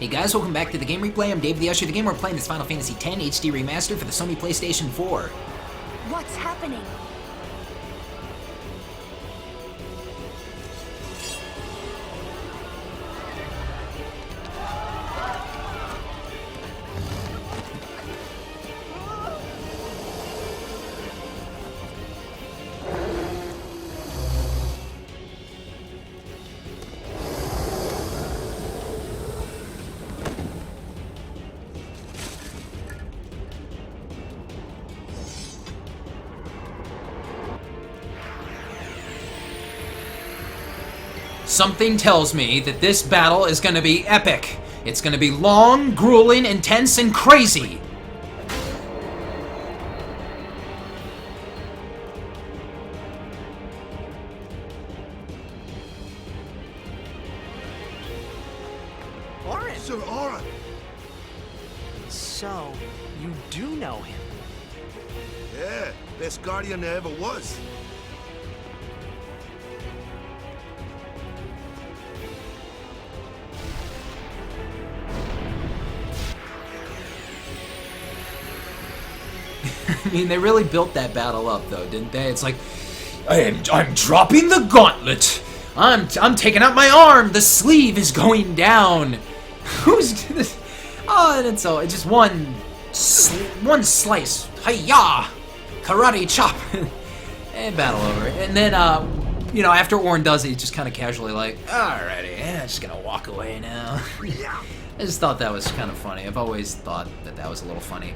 Hey guys, welcome back to the Game Replay. I'm DavetheUsher. The game we're playing is Final Fantasy X HD Remaster for the Sony PlayStation 4. What's happening? Something tells me that this battle is going to be epic. It's going to be long, grueling, intense, and crazy. Orin! Sir Orin! So, you do know him. Yeah, best guardian there ever was. I mean, they really built that battle up, though, didn't they? It's like, I'm dropping the gauntlet. I'm taking out my arm. The sleeve is going down. Who's this? Oh, and it's just one slice. Hi-ya! Karate chop. And battle over. And then, you know, after Orin does it, he's just kind of casually like, alrighty, I'm just gonna walk away now. I just thought that was kind of funny. I've always thought that was a little funny.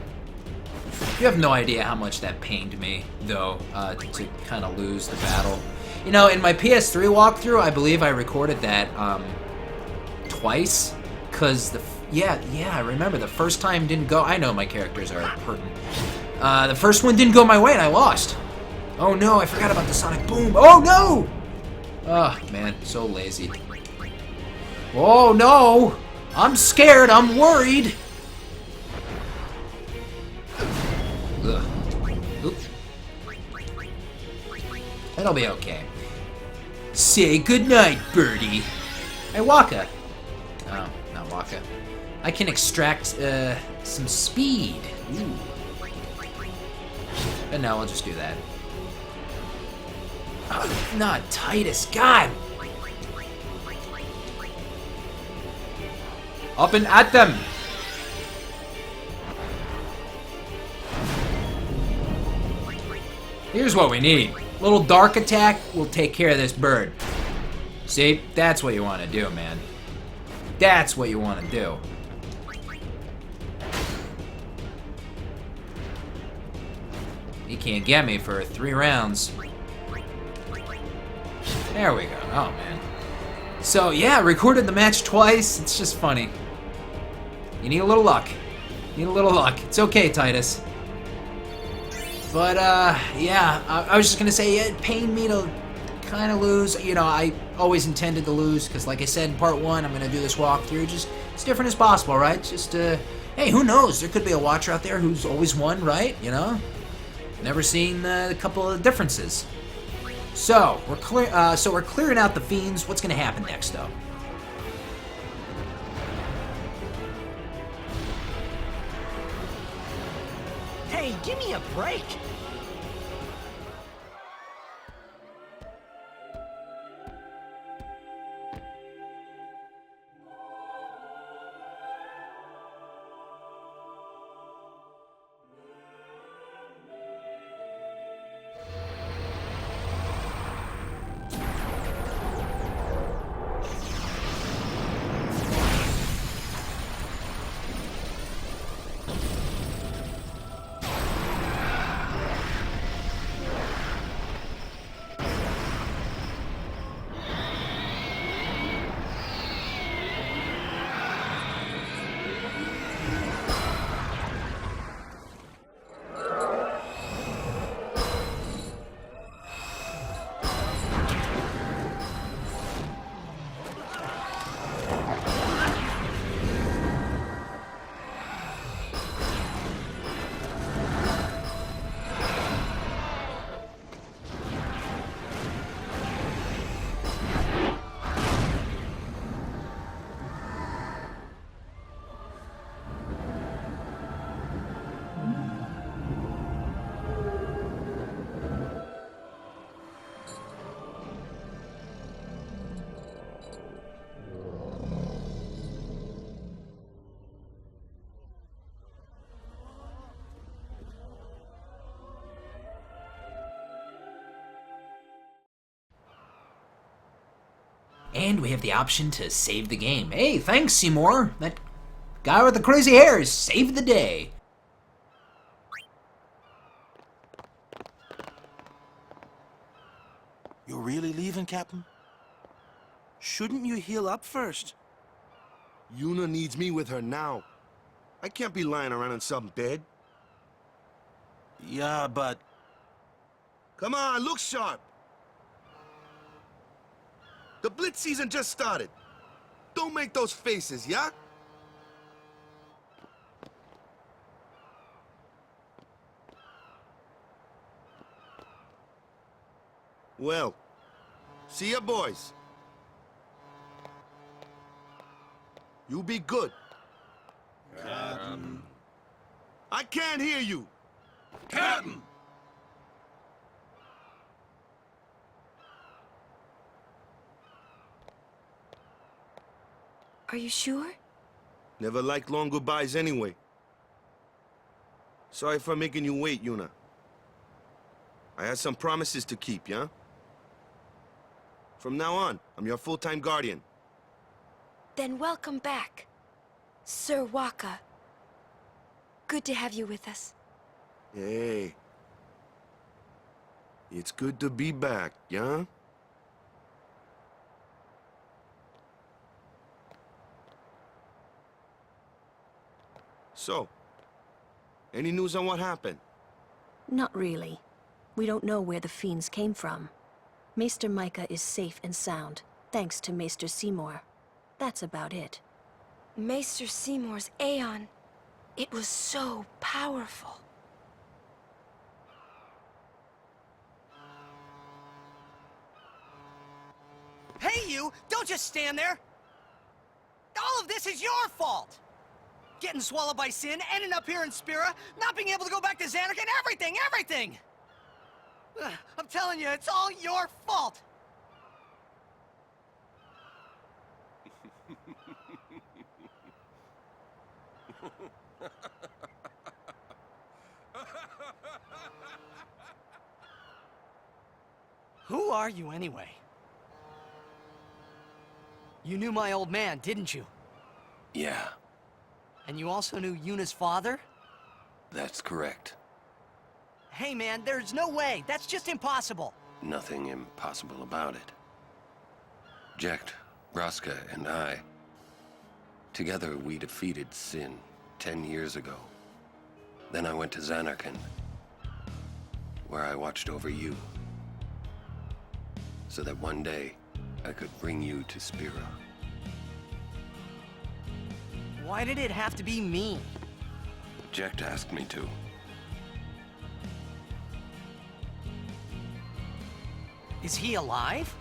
You have no idea how much that pained me, though, to kind of lose the battle. You know, in my PS3 walkthrough, I believe I recorded that twice, because yeah, I remember the first time didn't go. I know my characters are hurting. The first one didn't go my way, and I lost. Oh no, I forgot about the sonic boom. Oh no! Oh man, so lazy. Oh no! I'm scared. I'm worried. Ugh. Oops. That'll be okay. Say goodnight, birdie. Hey, Waka. Oh, not Waka. I can extract some speed. Ooh. But no, I'll just do that. Oh, not Titus. God. Up and at them. Here's what we need. A little dark attack will take care of this bird. See? That's what you want to do, man. That's what you want to do. He can't get me for 3 rounds. There we go. Oh, man. So, yeah, recorded the match twice. It's just funny. You need a little luck. You need a little luck. It's okay, Titus. But, yeah, I was just gonna say, it pained me to kind of lose. You know, I always intended to lose, because like I said in part 1, I'm gonna do this walkthrough just as different as possible, right? Just, hey, who knows? There could be a watcher out there who's always won, right? You know? Never seen a couple of differences. So, we're clearing out the fiends. What's gonna happen next, though? Hey, give me a break! And we have the option to save the game. Hey, thanks, Seymour. That guy with the crazy hair saved the day. You're really leaving, Captain? Shouldn't you heal up first? Yuna needs me with her now. I can't be lying around in some bed. Yeah, but... Come on, look sharp. The Blitz season just started. Don't make those faces, yeah? Well, see ya, boys. You be good. Captain. I can't hear you. Captain! Are you sure? Never liked long goodbyes anyway. Sorry for making you wait, Yuna. I had some promises to keep, yeah? From now on, I'm your full-time guardian. Then welcome back, Sir Waka. Good to have you with us. Hey. It's good to be back, yeah? So, any news on what happened? Not really. We don't know where the fiends came from. Maester Micah is safe and sound, thanks to Maester Seymour. That's about it. Maester Seymour's Aeon. It was so powerful. Hey, you! Don't just stand there! All of this is your fault! Getting swallowed by sin, ending up here in Spira, not being able to go back to Xanark, and everything! I'm telling you, it's all your fault! Who are you, anyway? You knew my old man, didn't you? Yeah, And you also knew Yuna's father? that's correct. Hey man, there's no way! That's just impossible! Nothing impossible about it. Jekt, Raska, and I, together we defeated Sin 10 years ago. Then I went to Xanarkand, where I watched over you, so that one day I could bring you to Spira. Why did it have to be me? Jekt asked me to. Is he alive?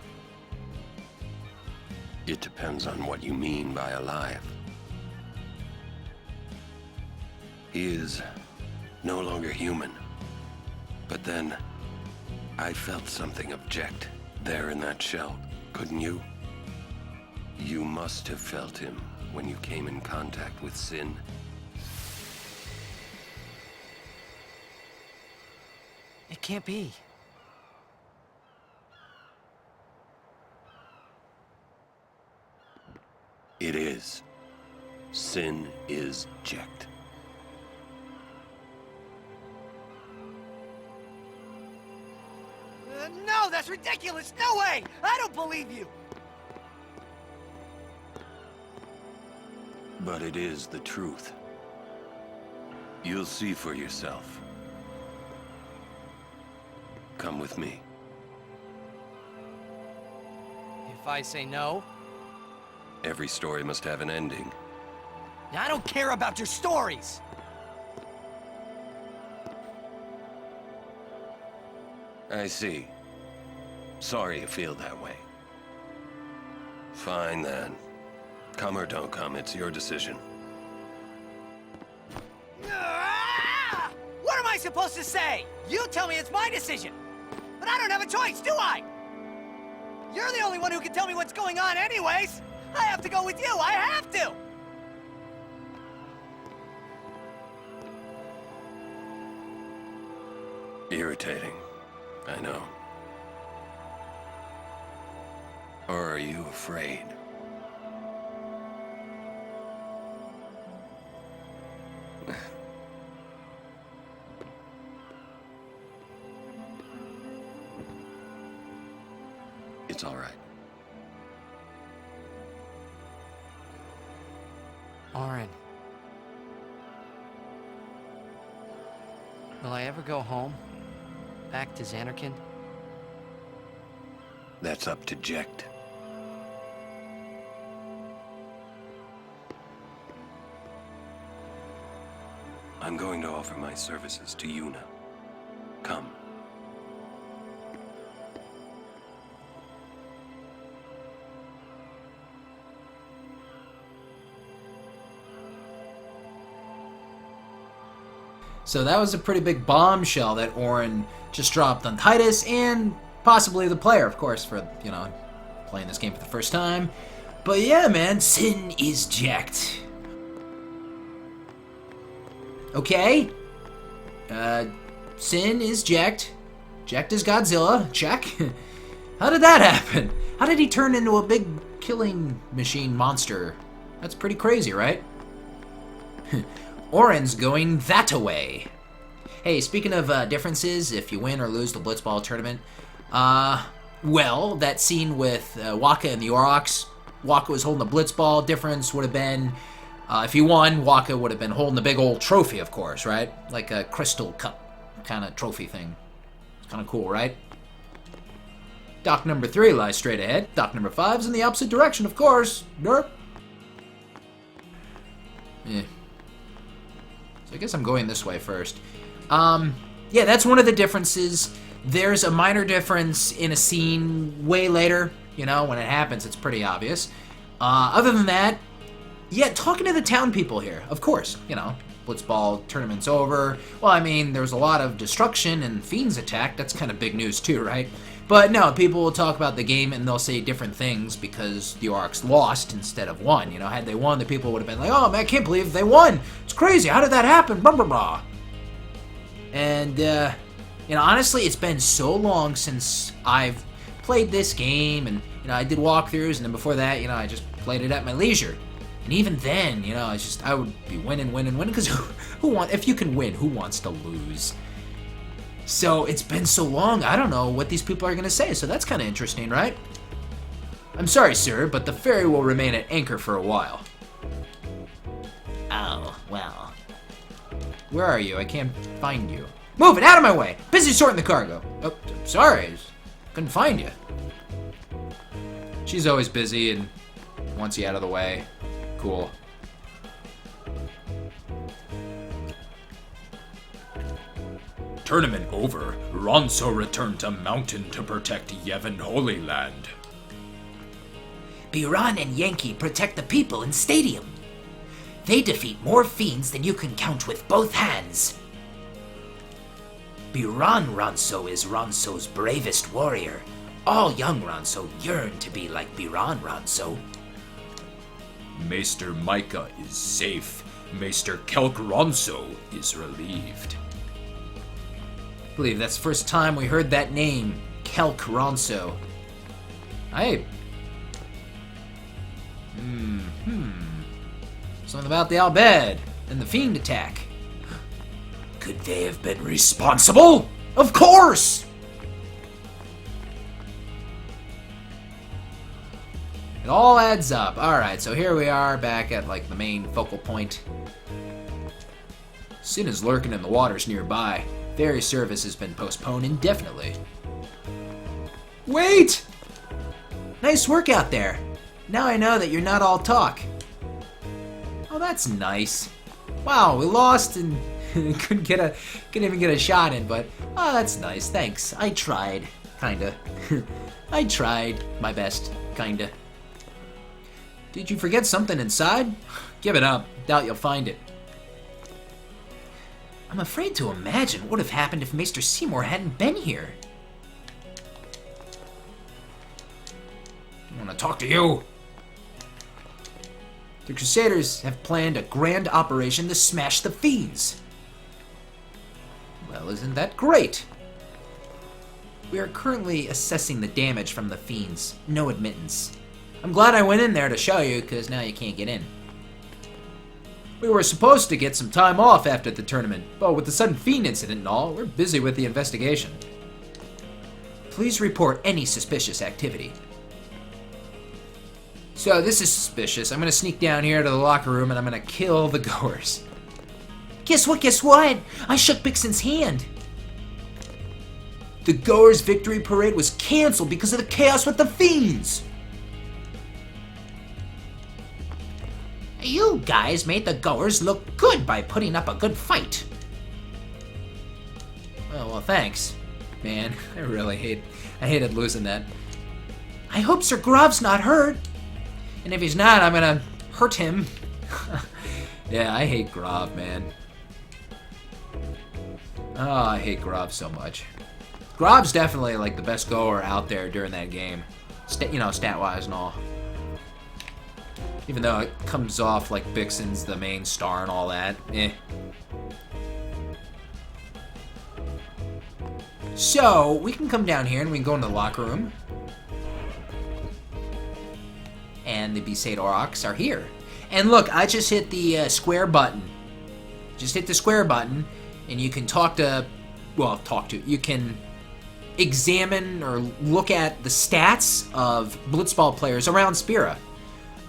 It depends on what you mean by alive. He is no longer human. But then, I felt something of Jekt there in that shell, couldn't you? You must have felt him when you came in contact with Sin. It can't be. It is. Sin is Jekt. No, that's ridiculous! No way! I don't believe you! But it is the truth. You'll see for yourself. Come with me. If I say no, Every story must have an ending. I don't care about your stories! I see. Sorry you feel that way. Fine then. Come or don't come, it's your decision. Ah! What am I supposed to say? You tell me it's my decision! But I don't have a choice, do I? You're the only one who can tell me what's going on anyways! I have to go with you, I have to! Irritating. I know. Or are you afraid? It's all right. Oren. Will I ever go home? Back to Xanarkand? That's up to Jecht. I'm going to offer my services to Yuna. Come. So that was a pretty big bombshell that Oren just dropped on Titus and possibly the player, of course, for, you know, playing this game for the first time. But yeah, man, Sin is Jecht. Okay. Sin is Jecht. Jecht is Godzilla. Check. How did that happen? How did he turn into a big killing machine monster? That's pretty crazy, right? Oren's going that-a-way. Hey, speaking of differences, if you win or lose the Blitzball tournament, well, that scene with Waka and the Aurochs, Waka was holding the Blitzball. Difference would have been, if he won, Waka would have been holding the big old trophy, of course, right? Like a crystal cup kind of trophy thing. It's kind of cool, right? Dock number 3 lies straight ahead. Dock number 5's in the opposite direction, of course. Derp. Yeah. So I guess I'm going this way first. Yeah, that's one of the differences. There's a minor difference in a scene way later. You know, when it happens, it's pretty obvious. Other than that, yeah, talking to the town people here, of course, you know, Blitzball tournament's over. Well, I mean, there's a lot of destruction and fiends attack. That's kind of big news too, right? But no, people will talk about the game and they'll say different things because the Orcs lost instead of won. You know, had they won, the people would have been like, oh man, I can't believe they won. It's crazy. How did that happen? Blah, blah, blah. And, you know, honestly, it's been so long since I've played this game. And, you know, I did walkthroughs. And then before that, you know, I just played it at my leisure. And even then, you know, I would be winning. Because if you can win, who wants to lose? So it's been so long, I don't know what these people are going to say, so that's kind of interesting, right? I'm sorry, sir, but the ferry will remain at anchor for a while. Oh, well. Where are you? I can't find you. Move it out of my way! Busy sorting the cargo. Oh, sorry, couldn't find you. She's always busy and wants you out of the way. Cool. Tournament over, Ronso returned to Mountain to protect Yevon Holy Land. Biran and Yankee protect the people in Stadium. They defeat more fiends than you can count with both hands. Biran Ronso is Ronso's bravest warrior. All young Ronso yearn to be like Biran Ronso. Maester Micah is safe. Maester Kelk Ronso is relieved. I believe that's the first time we heard that name, Kelk Ronso. Something about the Bhed and the fiend attack. Could they have been responsible? Of course! It all adds up. Alright, so here we are back at like the main focal point. Sin is lurking in the waters nearby. Ferry service has been postponed indefinitely. Wait! Nice work out there. Now I know that you're not all talk. Oh, that's nice. Wow, we lost and couldn't even get a shot in, but oh, that's nice. Thanks. I tried, kinda. I tried my best, kinda. Did you forget something inside? Give it up. Doubt you'll find it. I'm afraid to imagine what would have happened if Maester Seymour hadn't been here. I want to talk to you. The Crusaders have planned a grand operation to smash the fiends. Well, isn't that great? We are currently assessing the damage from the fiends. No admittance. I'm glad I went in there to show you, because now you can't get in. We were supposed to get some time off after the tournament, but with the sudden fiend incident and all, we're busy with the investigation. Please report any suspicious activity. So this is suspicious. I'm gonna sneak down here to the locker room and I'm gonna kill the goers. Guess what? I shook Bixen's hand. The goers' victory parade was canceled because of the chaos with the fiends. You guys made the goers look good by putting up a good fight. Oh, well, thanks. Man, I hated losing that. I hope Sir Grov's not hurt. And if he's not, I'm gonna hurt him. Yeah, I hate Grov, man. Oh, I hate Grov so much. Grov's definitely like the best goer out there during that game. Stat-wise and all. Even though it comes off like Bixen's the main star and all that. So, we can come down here and we can go into the locker room. And the Besaid Aurochs are here. And look, I just hit the square button. Just hit the square button and you can you can examine or look at the stats of Blitzball players around Spira.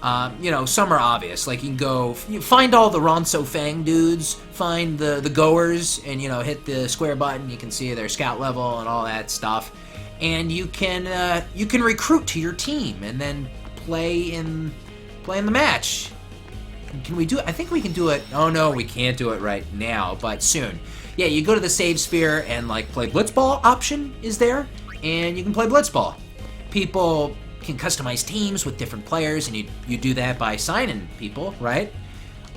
Some are obvious. Like, you can find all the Ronso Fang dudes, find the goers, and, hit the square button. You can see their scout level and all that stuff. And you can recruit to your team and then play in the match. Can we do it? I think we can do it. Oh, no, we can't do it right now, but soon. Yeah, you go to the save sphere and, play Blitzball option is there, and you can play Blitzball. People can customize teams with different players, and you do that by signing people, right?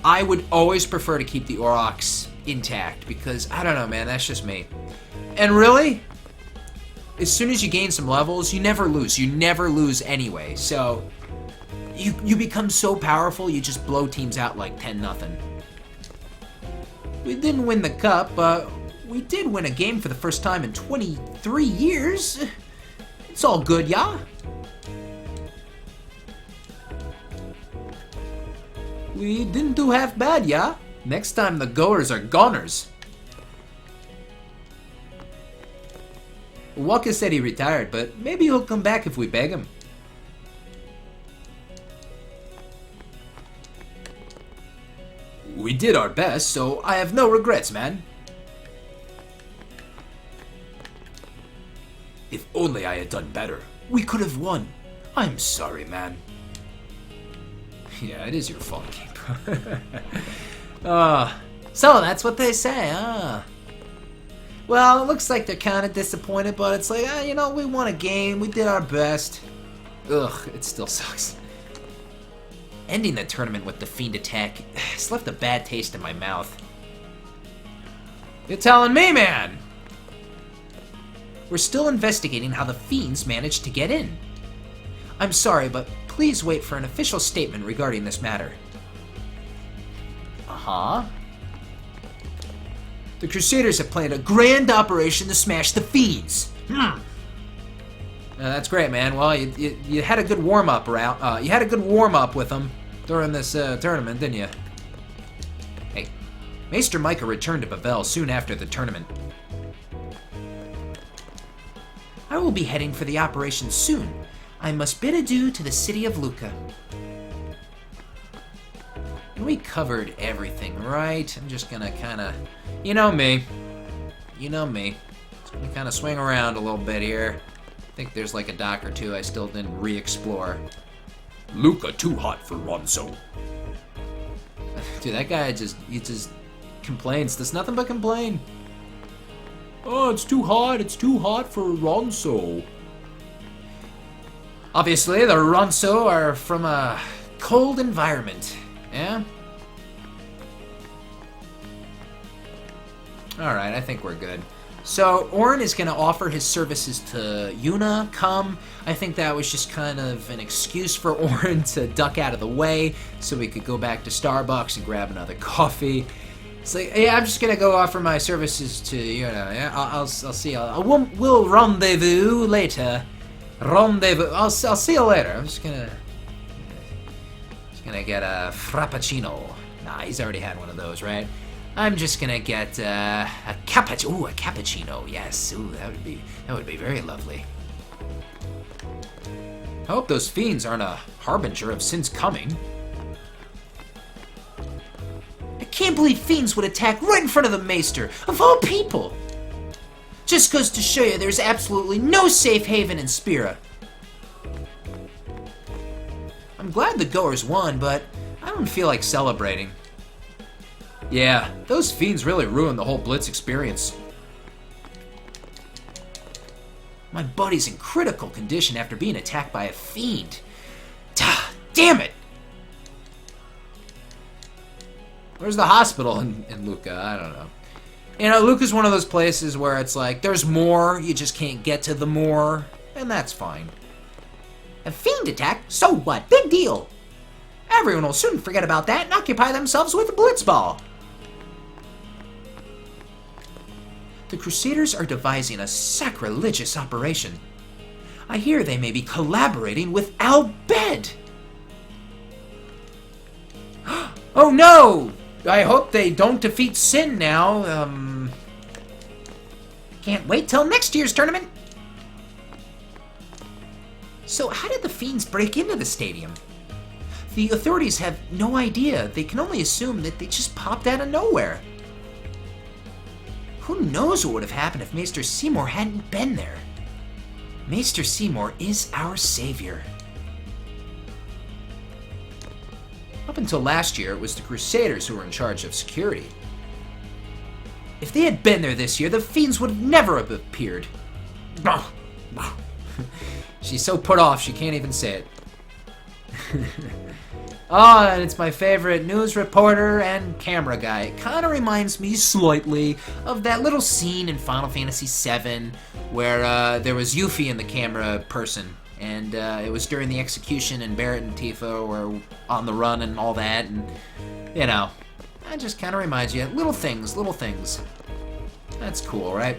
I would always prefer to keep the Aurochs intact because, I don't know, man, that's just me. And really, as soon as you gain some levels, you never lose. You never lose anyway, so you become so powerful, you just blow teams out like 10-0. We didn't win the cup, but we did win a game for the first time in 23 years. It's all good, yeah? We didn't do half bad, yeah? Next time the goers are goners. Waka said he retired, but maybe he'll come back if we beg him. We did our best, so I have no regrets, man. If only I had done better. We could have won. I'm sorry, man. Yeah, it is your fault, Keeper. So that's what they say, Well, it looks like they're kind of disappointed, but it's like, we won a game, we did our best. Ugh, it still sucks. Ending the tournament with the fiend attack has left a bad taste in my mouth. You're telling me, man! We're still investigating how the fiends managed to get in. I'm sorry, but please wait for an official statement regarding this matter. Uh-huh. The Crusaders have planned a grand operation to smash the fiends. That's great, man. Well, you had a good warm-up round. You had a good warm-up with them during this tournament, didn't you? Hey, Maester Micah returned to Bavel soon after the tournament. I will be heading for the operation soon. I must bid adieu to the city of Luca. And we covered everything, right? I'm just gonna kinda, you know me. Just gonna kinda swing around a little bit here. I think there's like a dock or two I still didn't re-explore. Luca too hot for Ronso. Dude, that guy he just complains. There's nothing but complain. Oh, it's too hot for Ronso. Obviously, the Ronso are from a cold environment, yeah? Alright, I think we're good. So, Orin is going to offer his services to Yuna, I think that was just kind of an excuse for Orin to duck out of the way so we could go back to Starbucks and grab another coffee. It's like, yeah, I'm just gonna go offer my services to, you know, yeah, I'll see you. We'll rendezvous later. Rendezvous. I'll see you later. I'm just gonna get a frappuccino. Nah, he's already had one of those, right? I'm just gonna get a cappuccino. Ooh, a cappuccino. Yes. Ooh, that would be very lovely. I hope those fiends aren't a harbinger of sin's coming. I can't believe fiends would attack right in front of the Maester, of all people! Just goes to show you there's absolutely no safe haven in Spira. I'm glad the goers won, but I don't feel like celebrating. Yeah, those fiends really ruined the whole Blitz experience. My buddy's in critical condition after being attacked by a fiend. Damn it! Where's the hospital in Luca? I don't know. You know, Luca's one of those places where it's like, there's more, you just can't get to the more, and that's fine. A fiend attack? So what? Big deal! Everyone will soon forget about that and occupy themselves with a blitzball. The Crusaders are devising a sacrilegious operation. I hear they may be collaborating with Bhed. Oh no! I hope they don't defeat Sin now. Can't wait till next year's tournament. So how did the fiends break into the stadium? The authorities have no idea. They can only assume that they just popped out of nowhere. Who knows what would have happened if Maester Seymour hadn't been there? Maester Seymour is our savior. Up until last year, it was the Crusaders who were in charge of security. If they had been there this year, the fiends would have never have appeared. She's so put off, she can't even say it. Oh, and it's my favorite news reporter and camera guy. It kind of reminds me slightly of that little scene in Final Fantasy VII where there was Yuffie in the camera person. And it was during the execution, and Barrett and Tifa were on the run and all that. And, you know, that just kind of reminds you. Little things, little things. That's cool, right?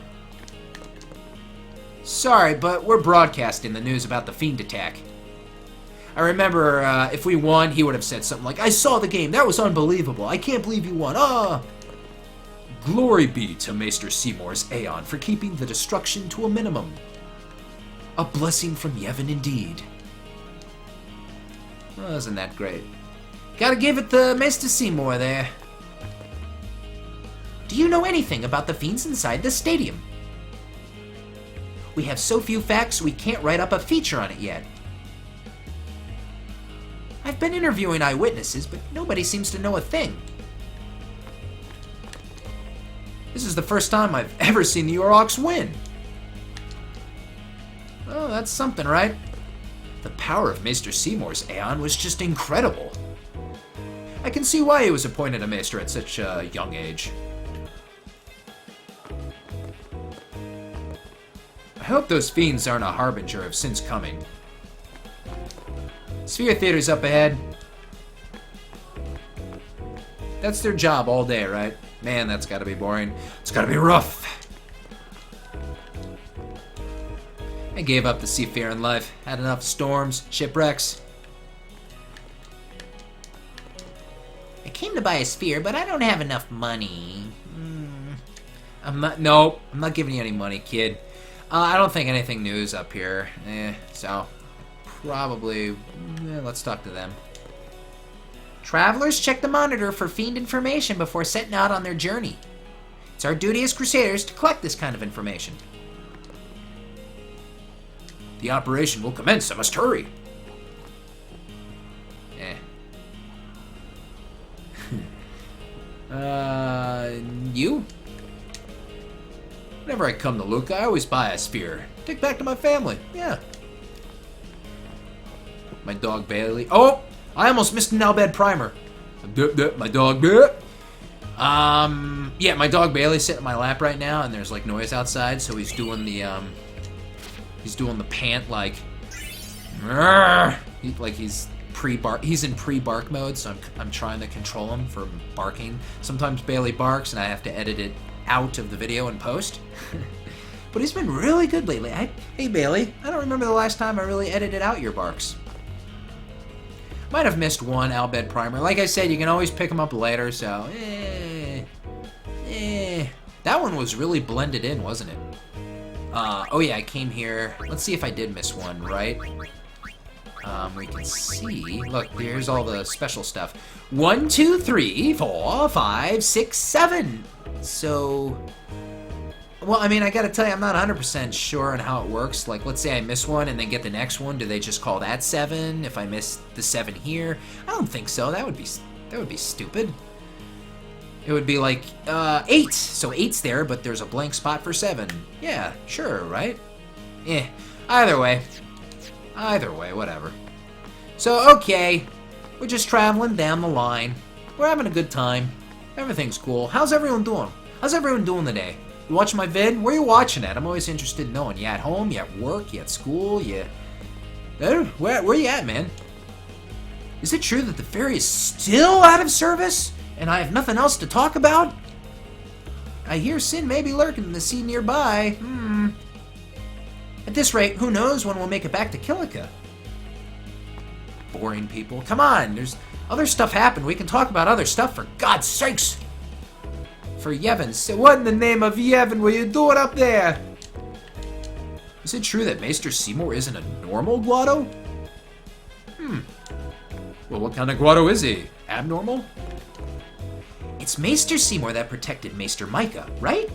Sorry, but we're broadcasting the news about the fiend attack. I remember if we won, he would have said something like, I saw the game, that was unbelievable, I can't believe you won, ah! Glory be to Maester Seymour's Aeon for keeping the destruction to a minimum. A blessing from Yevon indeed. Well, isn't that great? Gotta give it to Maester Seymour there. Do you know anything about the fiends inside the stadium? We have so few facts we can't write up a feature on it yet. I've been interviewing eyewitnesses, but nobody seems to know a thing. This is the first time I've ever seen the Aurochs win. Oh, that's something, right? The power of Maester Seymour's Aeon was just incredible. I can see why he was appointed a Maester at such a young age. I hope those fiends aren't a harbinger of sin's coming. Sphere Theater's up ahead. That's their job all day, right? Man, that's gotta be boring. It's gotta be rough. I gave up the seafaring life. Had enough storms, shipwrecks. I came to buy a sphere, but I don't have enough money. I'm not giving you any money, kid. I don't think anything new is up here. So probably, let's talk to them. Travelers, check the monitor for fiend information before setting out on their journey. It's our duty as Crusaders to collect this kind of information. The operation will commence. I must hurry. You? Whenever I come to Luca, I always buy a sphere. Take back to my family. Yeah. My dog Bailey. Oh! I almost missed an Bhed primer. My dog. Yeah, my dog Bailey's sitting in my lap right now, and there's like noise outside, so he's doing the pant like, like he's he's in pre-bark mode, so I'm trying to control him from barking. Sometimes Bailey barks, and I have to edit it out of the video and post. But he's been really good lately. Hey Bailey, I don't remember the last time I really edited out your barks. Might have missed one Albed primer. Like I said, you can always pick them up later, so that one was really blended in, wasn't it? Oh yeah, I came here. Let's see if I did miss one, right? We can see. Look, here's all the special stuff. 1, 2, 3, 4, 5, 6, 7. So, well, I mean, I gotta tell you, I'm not 100% sure on how it works. Like, let's say I miss one and then get the next one. Do they just call that 7 if I miss the 7 here? I don't think so. That would be stupid. It would be like 8. So 8's there, but there's a blank spot for 7. Yeah, sure, right? Either way, whatever. So, okay, we're just traveling down the line. We're having a good time. Everything's cool. How's everyone doing? How's everyone doing today? You watching my vid? Where are you watching at? I'm always interested in knowing. You at home? You at work? You at school? You... Where you at, man? Is it true that the ferry is still out of service? And I have nothing else to talk about? I hear Sin may be lurking in the sea nearby. At this rate, who knows when we'll make it back to Kilika? Boring people. Come on, there's other stuff happened. We can talk about other stuff, for God's sakes. For Yevon, so what in the name of Yevon were you doing up there? Is it true that Maester Seymour isn't a normal Guado? Well, what kind of Guado is he? Abnormal? It's Maester Seymour that protected Maester Micah, right?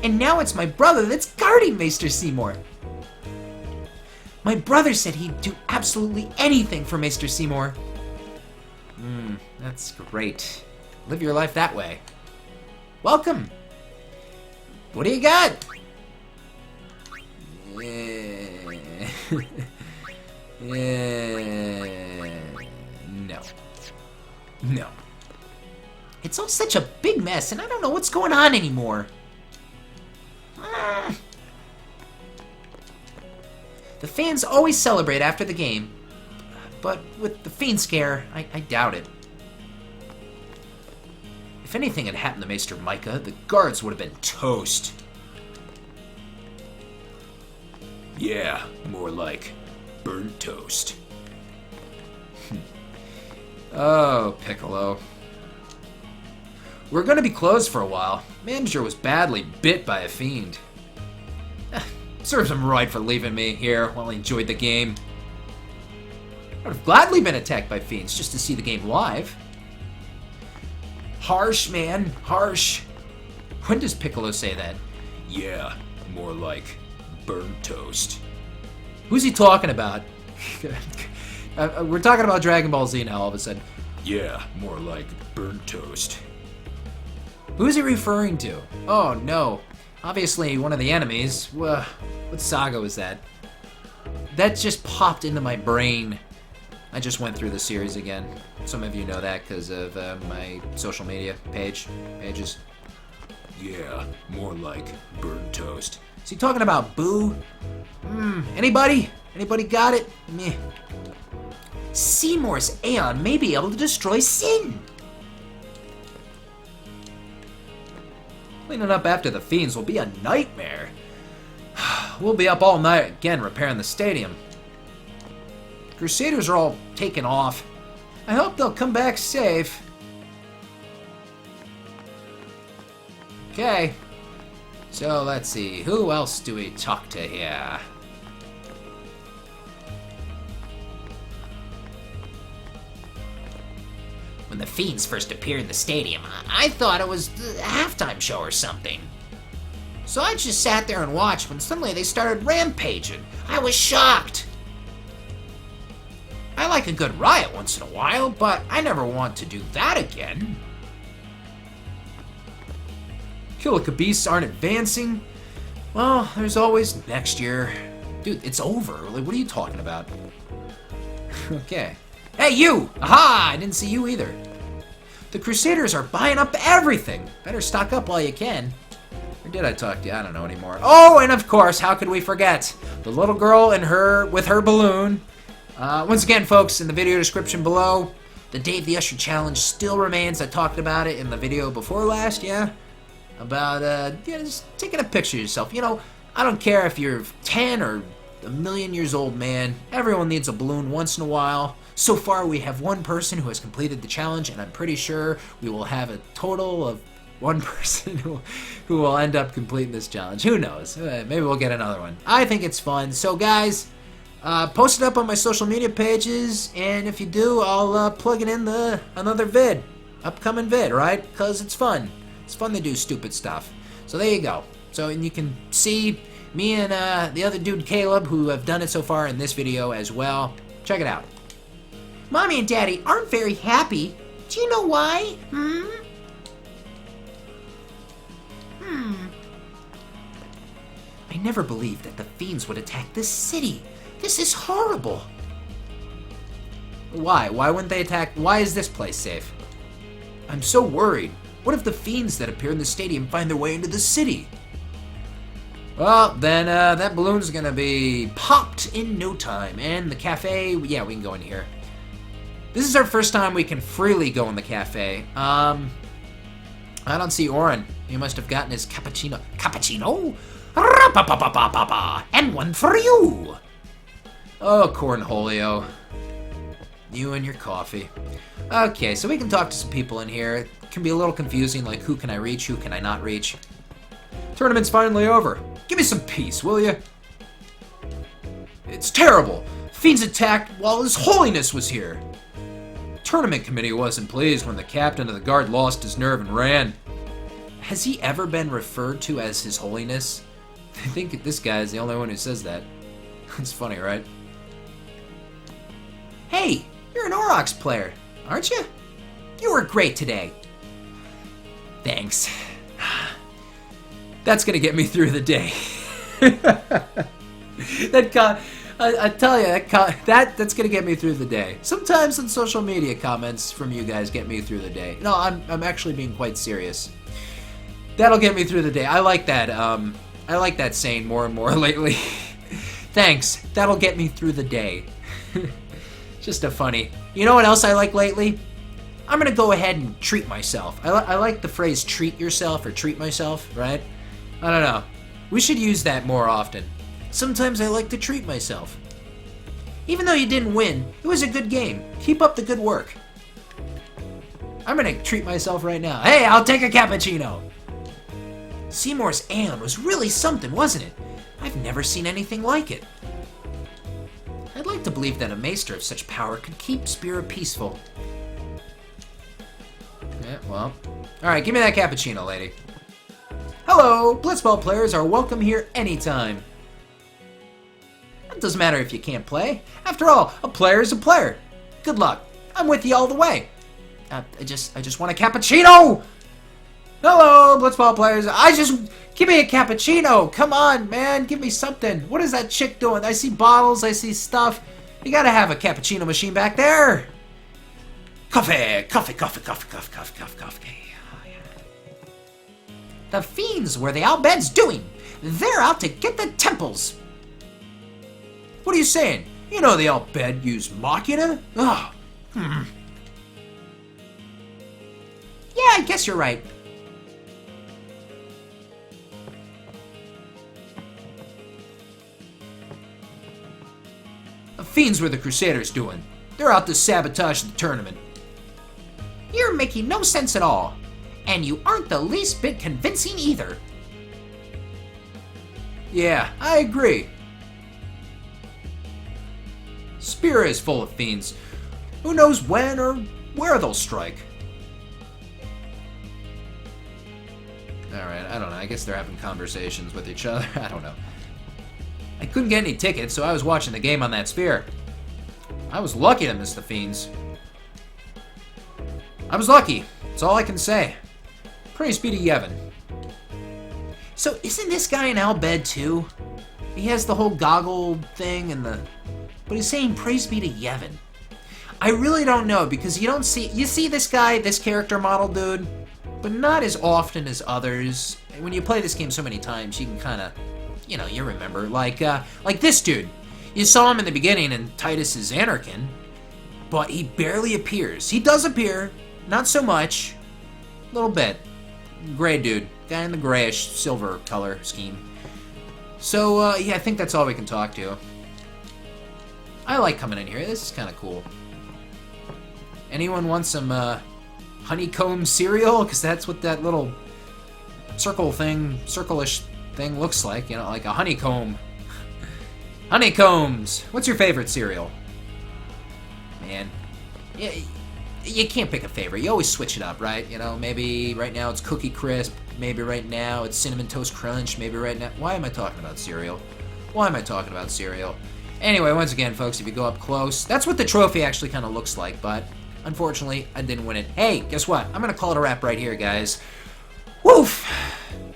And now it's my brother that's guarding Maester Seymour. My brother said he'd do absolutely anything for Maester Seymour. That's great. Live your life that way. Welcome. What do you got? No. It's all such a big mess, and I don't know what's going on anymore. The fans always celebrate after the game, but with the fiend scare, I doubt it. If anything had happened to Maester Micah, the guards would have been toast. Yeah, more like burnt toast. Oh, Piccolo. We're gonna be closed for a while. Manager was badly bit by a fiend. Serves him right for leaving me here while he enjoyed the game. I would have gladly been attacked by fiends just to see the game live. Harsh, man. Harsh. When does Piccolo say that? Yeah, more like burnt toast. Who's he talking about? We're talking about Dragon Ball Z now all of a sudden. Yeah, more like burnt toast. Who's he referring to? Oh, no. Obviously, one of the enemies. What saga was that? That just popped into my brain. I just went through the series again. Some of you know that because of my social media pages. Yeah, more like burnt toast. Is he talking about Boo? Anybody? Anybody got it? Meh. Seymour's Aeon may be able to destroy Sin. Cleaning up after the fiends will be a nightmare. We'll be up all night again repairing the stadium. Crusaders are all taken off. I hope they'll come back safe. Okay. So let's see. Who else do we talk to here? When the fiends first appeared in the stadium, I thought it was a halftime show or something. So I just sat there and watched when suddenly they started rampaging. I was shocked. I like a good riot once in a while, but I never want to do that again. Kilika beasts aren't advancing. Well, there's always next year. Dude, it's over. Like, what are you talking about? Okay. Hey, you! Aha! I didn't see you either. The Crusaders are buying up everything. Better stock up while you can. Or did I talk to you? I don't know anymore. Oh, and of course, how could we forget? The little girl and with her balloon. Once again, folks, in the video description below, the Dave the Usher challenge still remains. I talked about it in the video before last, yeah? About, just taking a picture of yourself. You know, I don't care if you're 10 or a million years old, man. Everyone needs a balloon once in a while. So far, we have one person who has completed the challenge, and I'm pretty sure we will have a total of one person who will end up completing this challenge. Who knows? Maybe we'll get another one. I think it's fun. So, guys, post it up on my social media pages, and if you do, I'll plug it in another vid. Upcoming vid, right? Because it's fun. It's fun to do stupid stuff. So there you go. So, and you can see me and the other dude, Caleb, who have done it so far in this video as well. Check it out. Mommy and Daddy aren't very happy. Do you know why? I never believed that the fiends would attack this city. This is horrible. Why? Why wouldn't they attack? Why is this place safe? I'm so worried. What if the fiends that appear in the stadium find their way into the city? Well, then that balloon's gonna be popped in no time. And the cafe, yeah, we can go in here. This is our first time we can freely go in the cafe. I don't see Oren. He must have gotten his cappuccino. Cappuccino? And one for you! Oh, Cornholio. You and your coffee. Okay, so we can talk to some people in here. It can be a little confusing, like who can I reach, who can I not reach. Tournament's finally over. Give me some peace, will you? It's terrible. Fiends attacked while His Holiness was here. Tournament committee wasn't pleased when the captain of the guard lost his nerve and ran. Has he ever been referred to as His Holiness? I think this guy is the only one who says that. It's funny, right? Hey, you're an Aurochs player, aren't you? You were great today. Thanks. That's gonna get me through the day. I tell you, that's gonna get me through the day. Sometimes in social media comments from you guys get me through the day. No, I'm actually being quite serious. That'll get me through the day. I like that. I like that saying more and more lately. Thanks. That'll get me through the day. Just a funny. You know what else I like lately? I'm gonna go ahead and treat myself. I like the phrase treat yourself or treat myself, right? I don't know. We should use that more often. Sometimes I like to treat myself. Even though you didn't win, it was a good game. Keep up the good work. I'm gonna treat myself right now. Hey, I'll take a cappuccino. Seymour's Aeon was really something, wasn't it? I've never seen anything like it. I'd like to believe that a maester of such power could keep Spira peaceful. Yeah, well. Alright, give me that cappuccino, lady. Hello! Blitzball players are welcome here anytime. It doesn't matter if you can't play. After all, a player is a player. Good luck. I'm with you all the way. I just want a cappuccino! Hello, Blitzball players. Give me a cappuccino. Come on, man. Give me something. What is that chick doing? I see bottles. I see stuff. You gotta have a cappuccino machine back there. Coffee. Oh, yeah. The fiends, what are the Albeds doing? They're out to get the temples. What are you saying? You know the Bhed use Machina? Oh. Yeah, I guess you're right. The fiends were the Crusaders doing. They're out to sabotage the tournament. You're making no sense at all. And you aren't the least bit convincing either. Yeah, I agree. Spira is full of fiends. Who knows when or where they'll strike? Alright, I don't know. I guess they're having conversations with each other. I don't know. I couldn't get any tickets, so I was watching the game on that Sphere. I was lucky to miss the fiends. I was lucky. That's all I can say. Praise be to Yevon. So isn't this guy an Bhed too? He has the whole goggle thing and the... But he's saying praise be to Yevon. I really don't know because you don't see... You see this guy, this character model dude, but not as often as others. When you play this game so many times, you can kind of... You know, you remember. Like this dude. You saw him in the beginning in Titus's Anarchin, but he barely appears. He does appear, not so much, a little bit. Gray dude, guy in the grayish silver color scheme. So, yeah, I think that's all we can talk to. I like coming in here. This is kind of cool. Anyone want some honeycomb cereal? Because that's what that little circle-ish thing looks like. You know, like a honeycomb. Honeycombs! What's your favorite cereal? Man. Yeah, you can't pick a favorite. You always switch it up, right? You know, maybe right now it's Cookie Crisp. Maybe right now it's Cinnamon Toast Crunch. Maybe right now... Why am I talking about cereal? Why am I talking about cereal? Anyway, once again, folks, if you go up close, that's what the trophy actually kind of looks like, but unfortunately, I didn't win it. Hey, guess what? I'm going to call it a wrap right here, guys. Woof!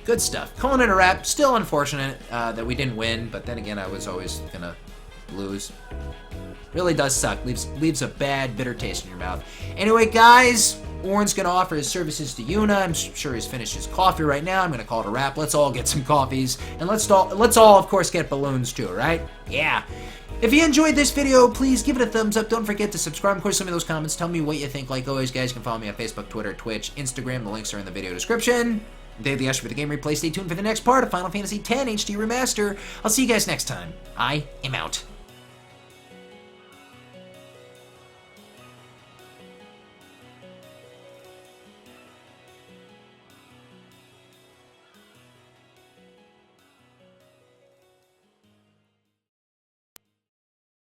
Good stuff. Calling it a wrap. Still unfortunate that we didn't win, but then again, I was always going to lose. Really does suck. Leaves a bad, bitter taste in your mouth. Anyway, guys, Warren's going to offer his services to Yuna. I'm sure he's finished his coffee right now. I'm going to call it a wrap. Let's all get some coffees. And let's all, of course, get balloons too, right? Yeah. If you enjoyed this video, please give it a thumbs up. Don't forget to subscribe. Of course, some of those comments. Tell me what you think. Like always, guys, you can follow me on Facebook, Twitter, Twitch, Instagram. The links are in the video description. DavetheUsher for the Game Replay. Stay tuned for the next part of Final Fantasy X HD Remaster. I'll see you guys next time. I am out.